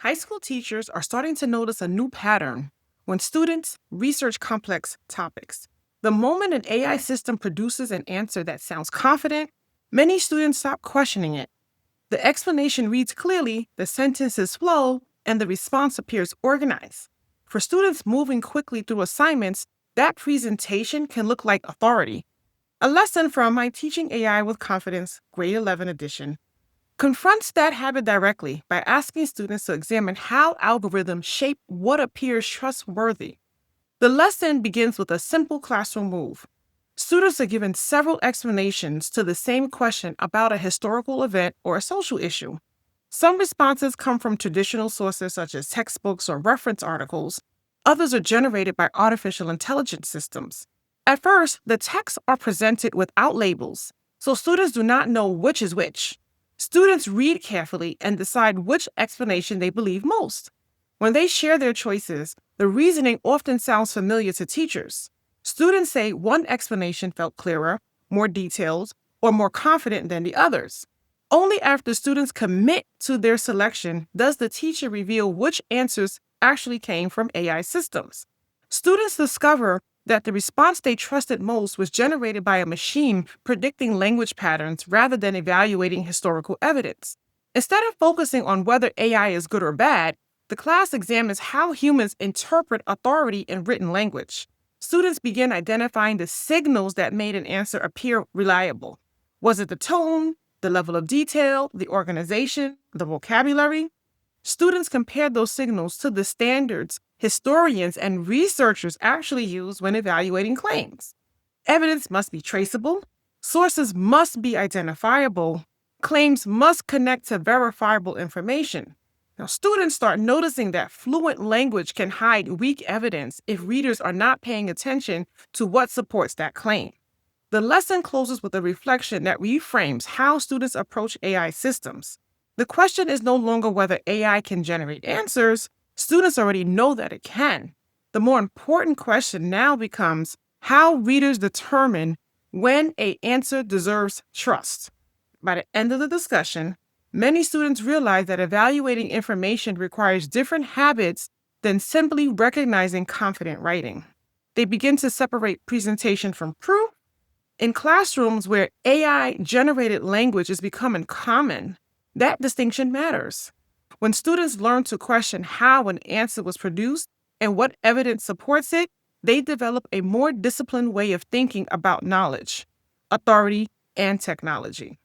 High school teachers are starting to notice a new pattern when students research complex topics. The moment an AI system produces an answer that sounds confident, many students stop questioning it. The explanation reads clearly, the sentences flow, and the response appears organized. For students moving quickly through assignments, that presentation can look like authority. A lesson from my Teaching AI with Confidence, Grade 11 edition, confronts that habit directly by asking students to examine how algorithms shape what appears trustworthy. The lesson begins with a simple classroom move. Students are given several explanations to the same question about a historical event or a social issue. Some responses come from traditional sources such as textbooks or reference articles. Others are generated by artificial intelligence systems. At first, the texts are presented without labels, so students do not know which is which. Students read carefully and decide which explanation they believe most. When they share their choices, the reasoning often sounds familiar to teachers. Students say one explanation felt clearer, more detailed, or more confident than the others. Only after students commit to their selection does the teacher reveal which answers actually came from AI systems. Students discover that the response they trusted most was generated by a machine predicting language patterns rather than evaluating historical evidence. Instead of focusing on whether AI is good or bad, the class examines how humans interpret authority in written language. Students begin identifying the signals that made an answer appear reliable. Was it the tone, the level of detail, the organization, the vocabulary? Students compare those signals to the standards historians and researchers actually use when evaluating claims. Evidence must be traceable, sources must be identifiable, claims must connect to verifiable information. Now, students start noticing that fluent language can hide weak evidence if readers are not paying attention to what supports that claim. The lesson closes with a reflection that reframes how students approach AI systems. The question is no longer whether AI can generate answers. Students already know that it can. The more important question now becomes how readers determine when an answer deserves trust. By the end of the discussion, many students realize that evaluating information requires different habits than simply recognizing confident writing. They begin to separate presentation from proof. In classrooms where AI-generated language is becoming common, that distinction matters. When students learn to question how an answer was produced and what evidence supports it, they develop a more disciplined way of thinking about knowledge, authority, and technology.